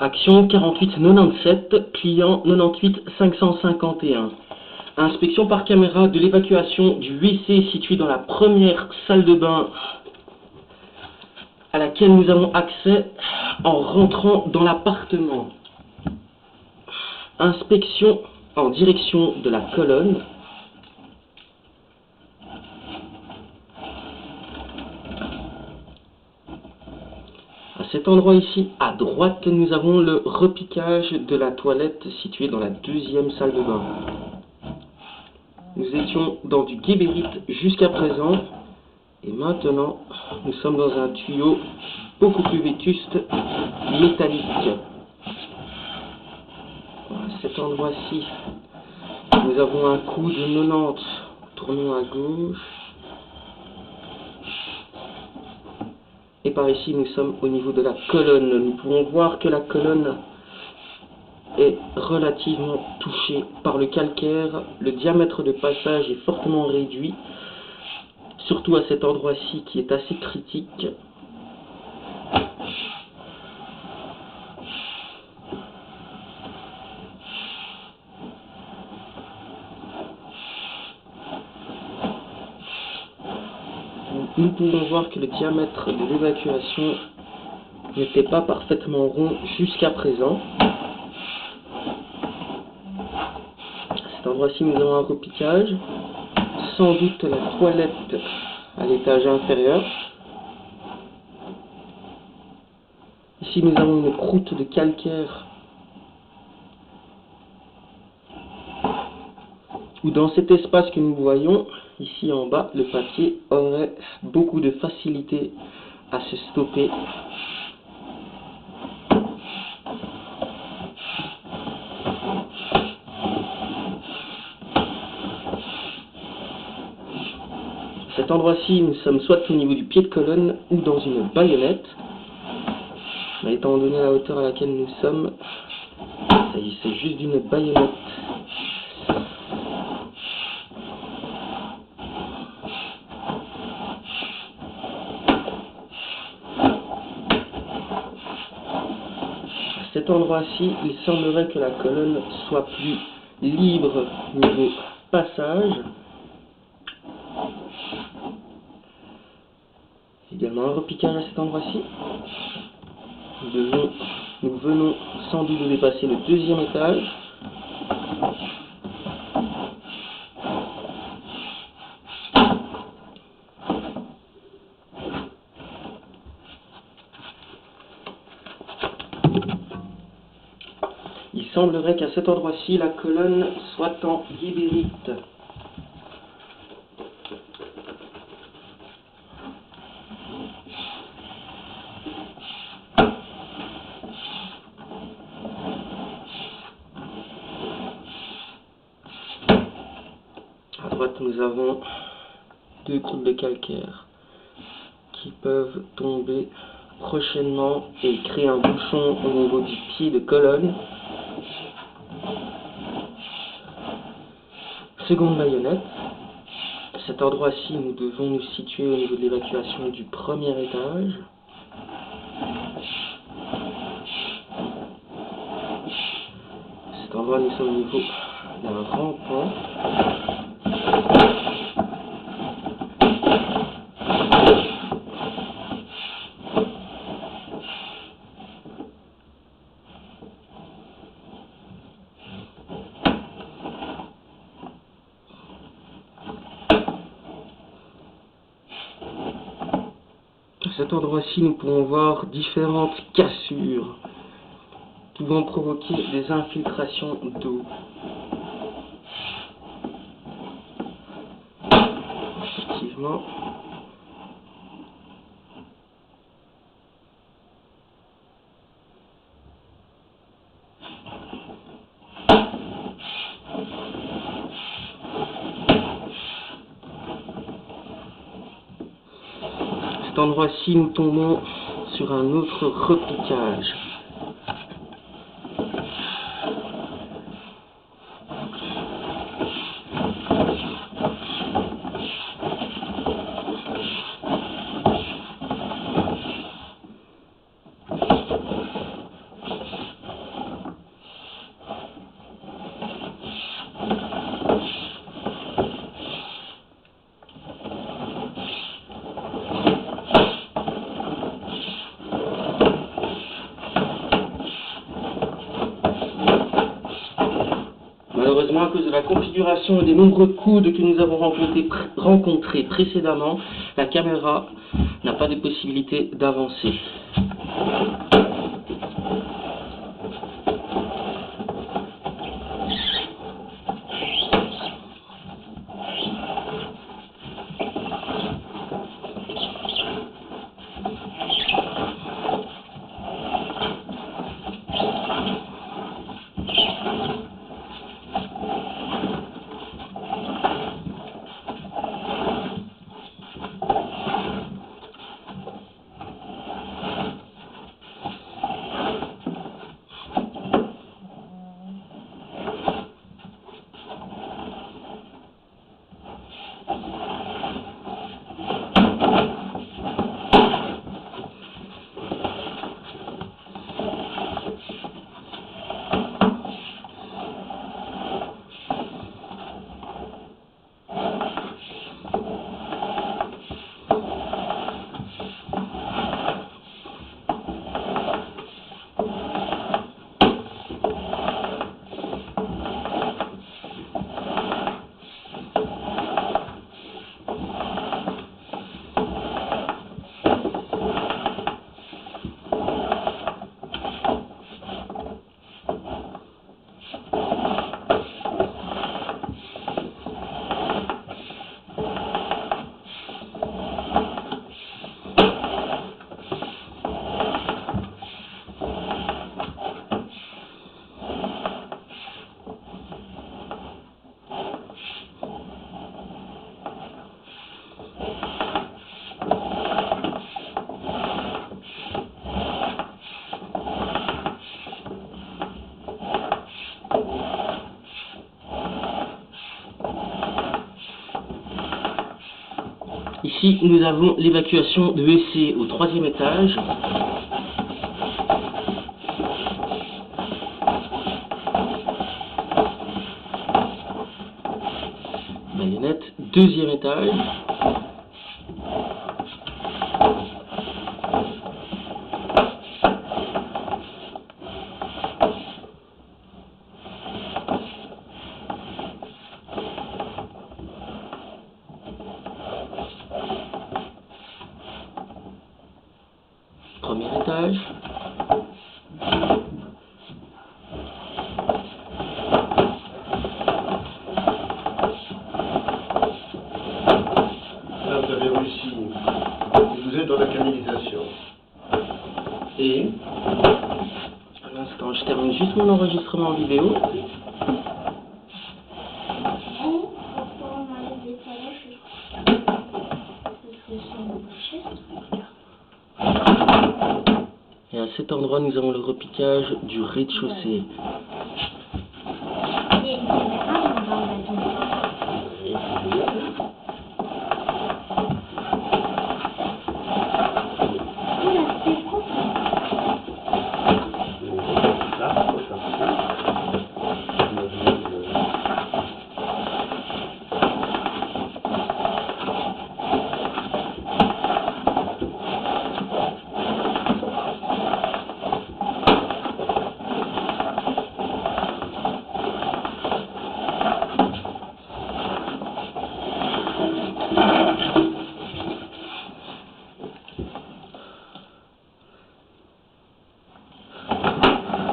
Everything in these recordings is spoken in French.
Action 4897, client 98 551. Inspection par caméra de l'évacuation du WC situé dans la première salle de bain à laquelle nous avons accès en rentrant dans l'appartement. Inspection en direction de la colonne. À cet endroit ici, à droite, nous avons le repiquage de la toilette située dans la deuxième salle de bain. Nous étions dans du guébérite jusqu'à présent, et maintenant, nous sommes dans un tuyau beaucoup plus vétuste, métallique. À cet endroit-ci, nous avons un coup de 90. Tournons à gauche. Et par ici, nous sommes au niveau de la colonne. Nous pouvons voir que la colonne est relativement touchée par le calcaire. Le diamètre de passage est fortement réduit, surtout à cet endroit-ci qui est assez critique. Nous pouvons voir que le diamètre de l'évacuation n'était pas parfaitement rond jusqu'à présent. À cet endroit-ci, nous avons un repiquage, sans doute la toilette à l'étage inférieur. Ici, nous avons une croûte de calcaire où dans cet espace que nous voyons, ici en bas, le papier aurait beaucoup de facilité à se stopper. À cet endroit-ci, nous sommes soit au niveau du pied de colonne ou dans une baïonnette. Mais étant donné la hauteur à laquelle nous sommes, il s'agissait juste d'une baïonnette. À cet endroit-ci, il semblerait que la colonne soit plus libre niveau passage. Également un repiquage à cet endroit-ci. Nous venons sans doute de dépasser le deuxième étage. Il semblerait qu'à cet endroit-ci, la colonne soit en guébérite. À droite, nous avons deux croûtes de calcaire qui peuvent tomber prochainement et créer un bouchon au niveau du pied de colonne. Seconde baïonnette. À cet endroit-ci, nous devons nous situer au niveau de l'évacuation du premier étage. À cet endroit, nous sommes au niveau d'un rampant. À cet endroit-ci, nous pouvons voir différentes cassures pouvant provoquer des infiltrations d'eau. Effectivement. À cet endroit-ci, nous tombons sur un autre repiquage. malheureusement, à cause de la configuration et des nombreux coudes que nous avons rencontrés précédemment, la caméra n'a pas de possibilité d'avancer. Ici, nous avons l'évacuation de WC au 3e étage. Marionnette, 2e étage. Premier étage. Là, vous avez réussi. Vous êtes dans la canalisation. Et à l'instant, je termine juste mon enregistrement vidéo. Et à cet endroit, nous avons le repiquage du rez-de-chaussée.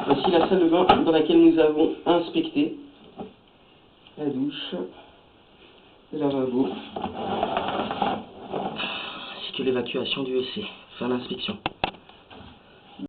Voici la salle de bain dans laquelle nous avons inspecté la douche, le lavabo, ainsi que l'évacuation du WC. Fin d'inspection.